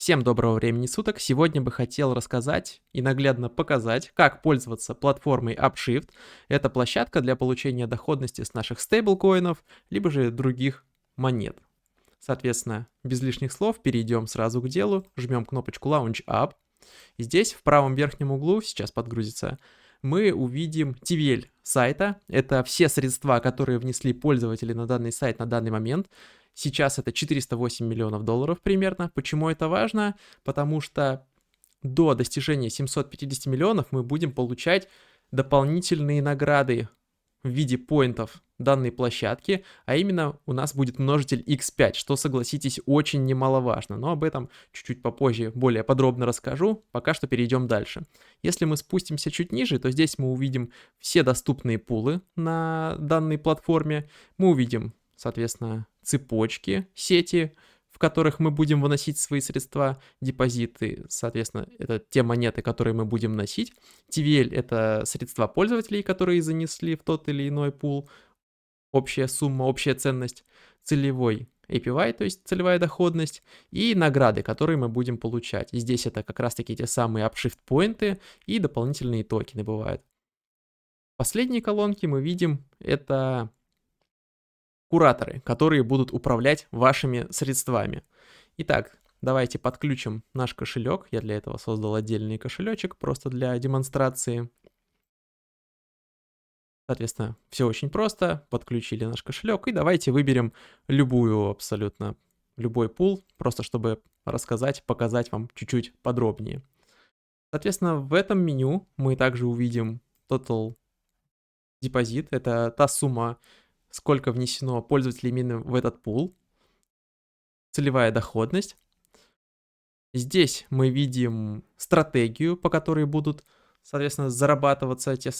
Всем доброго времени суток. Сегодня бы хотел рассказать и наглядно показать, как пользоваться платформой Upshift. Это площадка для получения доходности с наших стейблкоинов, либо же других монет. Соответственно, без лишних слов перейдем сразу к делу, жмем кнопочку Launch Up. И здесь в правом верхнем углу, сейчас подгрузится, мы увидим TVL сайта. Это все средства, которые внесли пользователи на данный сайт на данный момент. Сейчас это 408 миллионов долларов примерно. Почему это важно? Потому что до достижения 750 миллионов мы будем получать дополнительные награды в виде поинтов данной площадки, а именно у нас будет множитель x5, что, согласитесь, очень немаловажно, но об этом чуть-чуть попозже более подробно расскажу, пока что перейдем дальше. Если мы спустимся чуть ниже, то здесь мы увидим все доступные пулы на данной платформе, мы увидим, соответственно, цепочки, сети, в которых мы будем выносить свои средства, депозиты, соответственно, это те монеты, которые мы будем носить. TVL — это средства пользователей, которые занесли в тот или иной пул, общая сумма, общая ценность, целевой APY, то есть целевая доходность, и награды, которые мы будем получать. И здесь это как раз-таки те самые Upshift-поинты и дополнительные токены бывают. В последней колонке мы видим это кураторы, которые будут управлять вашими средствами. Итак, давайте подключим наш кошелек. Я для этого создал отдельный кошелечек, просто для демонстрации. Соответственно, все очень просто. Подключили наш кошелек. И давайте выберем любой пул, просто чтобы рассказать, показать вам чуть-чуть подробнее. Соответственно, в этом меню мы также увидим Total Deposit. Это та сумма, сколько внесено пользователей именно в этот пул. Целевая доходность. Здесь мы видим стратегию, по которой будут, соответственно, зарабатываться та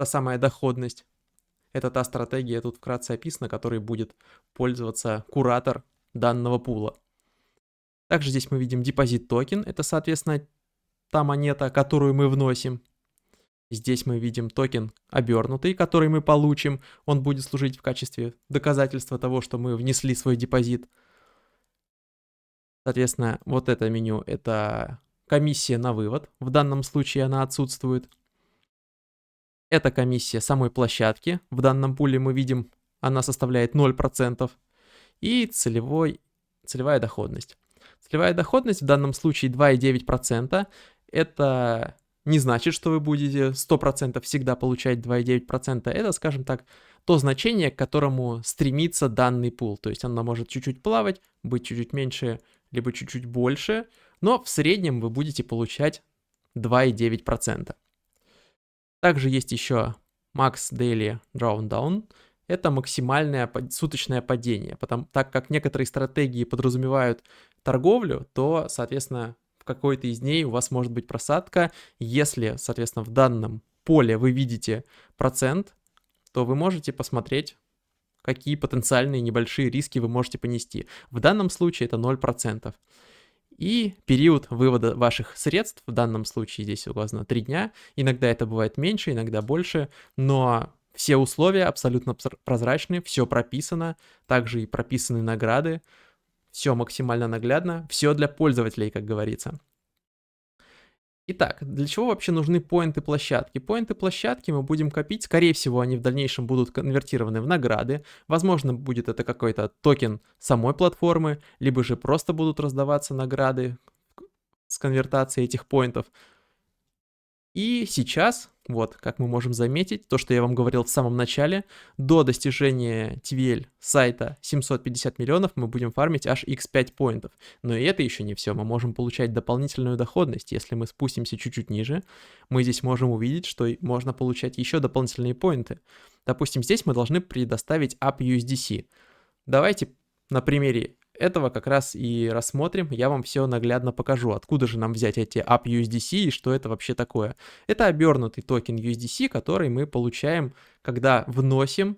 самая доходность. Это та стратегия, тут вкратце описано, которой будет пользоваться куратор данного пула. Также здесь мы видим депозит токен. Это, соответственно, та монета, которую мы вносим. Здесь мы видим токен обернутый, который мы получим. Он будет служить в качестве доказательства того, что мы внесли свой депозит. Соответственно, вот это меню — это комиссия на вывод. В данном случае она отсутствует. Это комиссия самой площадки. В данном пуле мы видим, она составляет 0%. И целевая доходность. Целевая доходность в данном случае 2,9%. Это не значит, что вы будете 100% всегда получать 2,9%. Это, скажем так, то значение, к которому стремится данный пул. То есть она может чуть-чуть плавать, быть чуть-чуть меньше, либо чуть-чуть больше, но в среднем вы будете получать 2,9%. Также есть еще Max Daily Drawdown. Это максимальное суточное падение. Так как некоторые стратегии подразумевают торговлю, то, соответственно, в какой-то из дней у вас может быть просадка. Если, соответственно, в данном поле вы видите процент, то вы можете посмотреть, какие потенциальные небольшие риски вы можете понести. В данном случае это 0%. И период вывода ваших средств, в данном случае здесь указано 3 дня. Иногда это бывает меньше, иногда больше, но все условия абсолютно прозрачны, все прописано, также и прописаны награды, все максимально наглядно, все для пользователей, как говорится. Итак, для чего вообще нужны поинты площадки? Поинты площадки мы будем копить, скорее всего, они в дальнейшем будут конвертированы в награды. Возможно, будет это какой-то токен самой платформы, либо же просто будут раздаваться награды с конвертацией этих поинтов. И сейчас, вот, как мы можем заметить, то, что я вам говорил в самом начале, до достижения TVL сайта 750 миллионов мы будем фармить аж x5 поинтов. Но и это еще не все, мы можем получать дополнительную доходность. Если мы спустимся чуть-чуть ниже, мы здесь можем увидеть, что можно получать еще дополнительные поинты. Допустим, здесь мы должны предоставить UpUSDC. Давайте на примере этого как раз и рассмотрим, я вам все наглядно покажу, откуда же нам взять эти UpUSDC и что это вообще такое. Это обернутый токен USDC, который мы получаем, когда вносим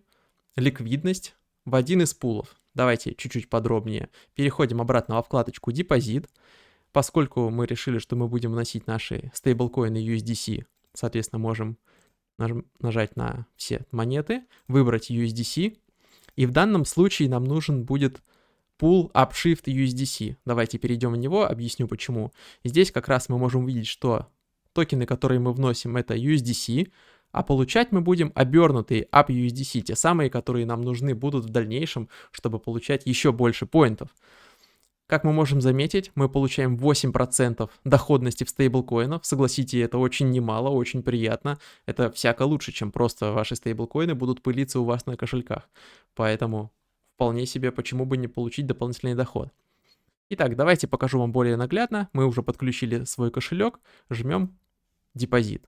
ликвидность в один из пулов. Давайте чуть-чуть подробнее. Переходим обратно во вкладочку «Депозит». Поскольку мы решили, что мы будем вносить наши стейблкоины USDC, соответственно, можем нажать на все монеты, выбрать USDC. И в данном случае нам нужен будет Pool Upshift USDC. Давайте перейдем в него, объясню почему. Здесь как раз мы можем увидеть, что токены, которые мы вносим, это USDC, а получать мы будем обернутые UpUSDC, те самые, которые нам нужны будут в дальнейшем, чтобы получать еще больше поинтов. Как мы можем заметить, мы получаем 8% доходности в стейблкоинах. Согласитесь, это очень немало, очень приятно. Это всяко лучше, чем просто ваши стейблкоины будут пылиться у вас на кошельках. Поэтому вполне себе, почему бы не получить дополнительный доход. Итак, давайте покажу вам более наглядно. Мы уже подключили свой кошелек, жмем депозит.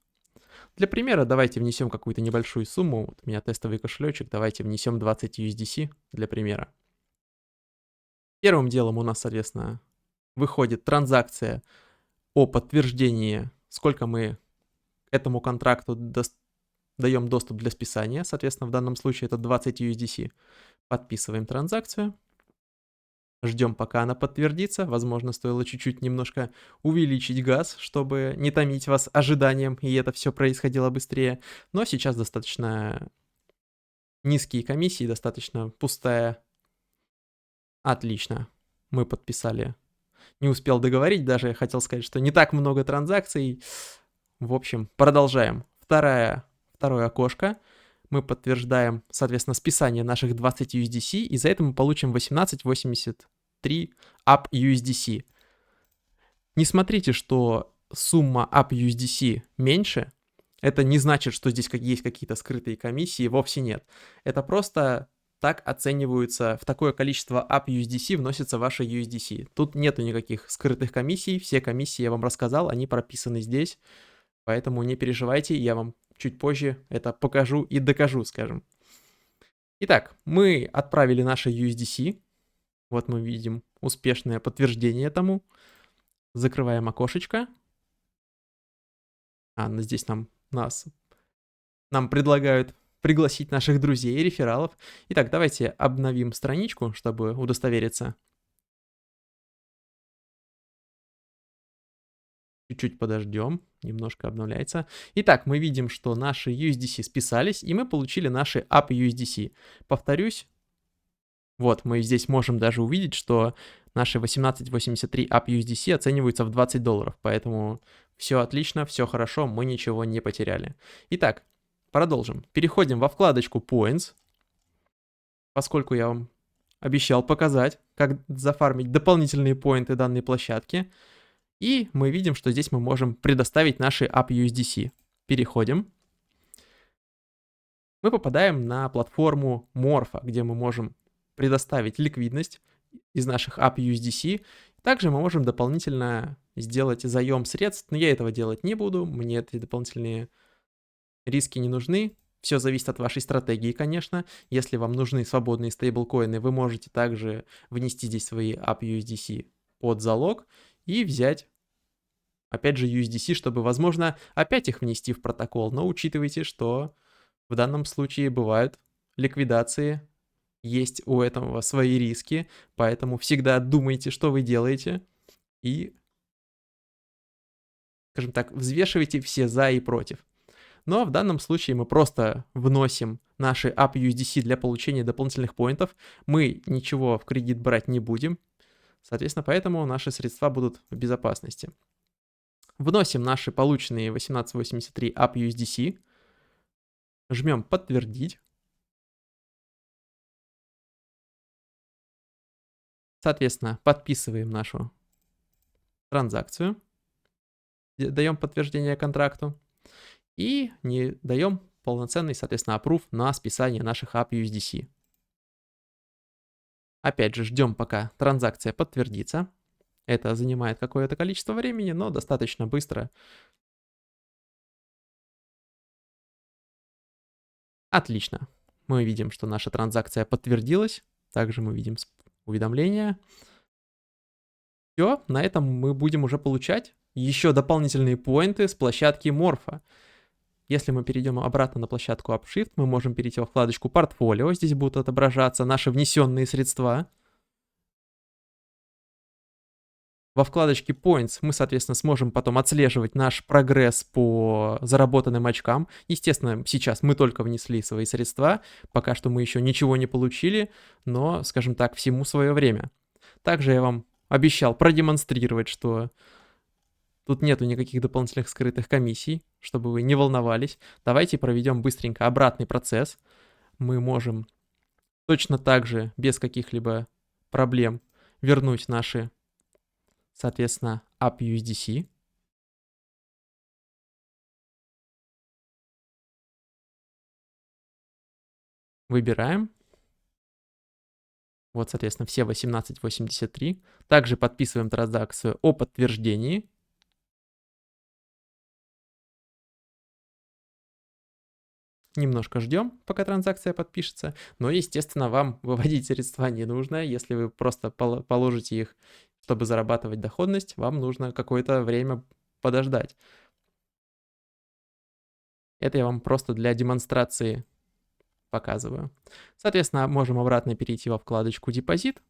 Для примера давайте внесем какую-то небольшую сумму. Вот у меня тестовый кошелечек, давайте внесем 20 USDC для примера. Первым делом у нас, соответственно, выходит транзакция о подтверждении, сколько мы этому контракту даем доступ для списания. Соответственно, в данном случае это 20 USDC. Подписываем транзакцию. Ждем, пока она подтвердится. Возможно, стоило чуть-чуть немножко увеличить газ, чтобы не томить вас ожиданием, и это все происходило быстрее. Но сейчас достаточно низкие комиссии, достаточно пустая. Отлично. Мы подписали. Не успел договорить даже, я хотел сказать, что не так много транзакций. В общем, продолжаем. Второе окошко. Мы подтверждаем, соответственно, списание наших 20 USDC, и за это мы получим 18.83 UpUSDC. Не смотрите, что сумма UpUSDC меньше. Это не значит, что здесь есть какие-то скрытые комиссии, вовсе нет. Это просто так оцениваются, в такое количество UpUSDC вносится ваша USDC. Тут нету никаких скрытых комиссий, все комиссии я вам рассказал, они прописаны здесь. Поэтому не переживайте, я вам чуть позже это покажу и докажу, скажем. Итак, мы отправили наши USDC. Вот мы видим успешное подтверждение тому. Закрываем окошечко. Здесь нам предлагают пригласить наших друзей и рефералов. Итак, давайте обновим страничку, чтобы удостовериться. Чуть-чуть подождем, немножко обновляется. Итак, мы видим, что наши USDC списались, и мы получили наши UpUSDC. Повторюсь, вот мы здесь можем даже увидеть, что наши 18.83 UpUSDC оцениваются в $20, поэтому все отлично, все хорошо, мы ничего не потеряли. Итак, продолжим. Переходим во вкладочку Points, поскольку я вам обещал показать, как зафармить дополнительные поинты данной площадки. И мы видим, что здесь мы можем предоставить наши UpUSDC. Переходим. Мы попадаем на платформу Morpho, где мы можем предоставить ликвидность из наших UpUSDC. Также мы можем дополнительно сделать заем средств, но я этого делать не буду, мне эти дополнительные риски не нужны. Все зависит от вашей стратегии, конечно. Если вам нужны свободные стейблкоины, вы можете также внести здесь свои UpUSDC под залог и взять, опять же, USDC, чтобы, возможно, опять их внести в протокол. Но учитывайте, что в данном случае бывают ликвидации, есть у этого свои риски, поэтому всегда думайте, что вы делаете, и, скажем так, взвешивайте все за и против. Но в данном случае мы просто вносим наши UpUSDC для получения дополнительных поинтов. Мы ничего в кредит брать не будем. Соответственно, поэтому наши средства будут в безопасности. Вносим наши полученные 18.83 UpUSDC. Жмем «Подтвердить». Соответственно, подписываем нашу транзакцию. Даем подтверждение контракту. И не даем полноценный, соответственно, approve на списание наших UpUSDC. Опять же, ждем, пока транзакция подтвердится. Это занимает какое-то количество времени, но достаточно быстро. Отлично. Мы видим, что наша транзакция подтвердилась. Также мы видим уведомления. Все, на этом мы будем уже получать еще дополнительные поинты с площадки Morpho. Если мы перейдем обратно на площадку Upshift, мы можем перейти во вкладочку «Портфолио». Здесь будут отображаться наши внесенные средства. Во вкладочке Points мы, соответственно, сможем потом отслеживать наш прогресс по заработанным очкам. Естественно, сейчас мы только внесли свои средства, пока что мы еще ничего не получили, но, скажем так, всему свое время. Также я вам обещал продемонстрировать, что тут нету никаких дополнительных скрытых комиссий, чтобы вы не волновались. Давайте проведем быстренько обратный процесс. Мы можем точно так же, без каких-либо проблем, вернуть наши, соответственно, UpUSDC. Выбираем. Вот, соответственно, все 1883. Также подписываем транзакцию о подтверждении. Немножко ждем, пока транзакция подпишется. Но, естественно, вам выводить средства не нужно. Если вы просто положите их, чтобы зарабатывать доходность, вам нужно какое-то время подождать. Это я вам просто для демонстрации показываю. Соответственно, можем обратно перейти во вкладочку «Депозит»,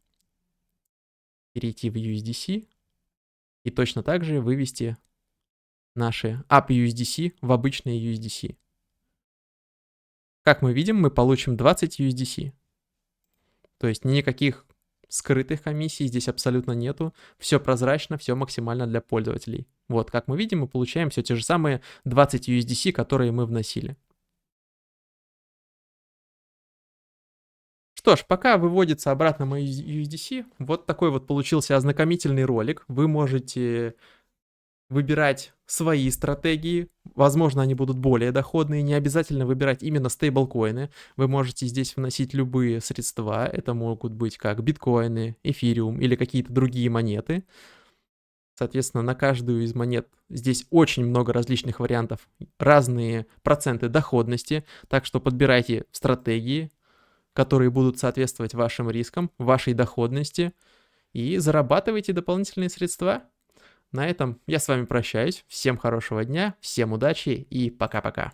перейти в USDC и точно так же вывести наши UpUSDC в обычные USDC. Как мы видим, мы получим 20 USDC. То есть никаких скрытых комиссий здесь абсолютно нету. Все прозрачно, все максимально для пользователей. Вот, как мы видим, мы получаем все те же самые 20 USDC, которые мы вносили. Что ж, пока выводится обратно мой USDC, вот такой вот получился ознакомительный ролик. Вы можете выбирать свои стратегии. Возможно, они будут более доходные. Не обязательно выбирать именно стейблкоины. Вы можете здесь вносить любые средства. Это могут быть как биткоины, эфириум или какие-то другие монеты. Соответственно, на каждую из монет здесь очень много различных вариантов, разные проценты доходности. Так что подбирайте стратегии, которые будут соответствовать вашим рискам, вашей доходности, и зарабатывайте дополнительные средства. На этом я с вами прощаюсь. Всем хорошего дня, всем удачи и пока-пока.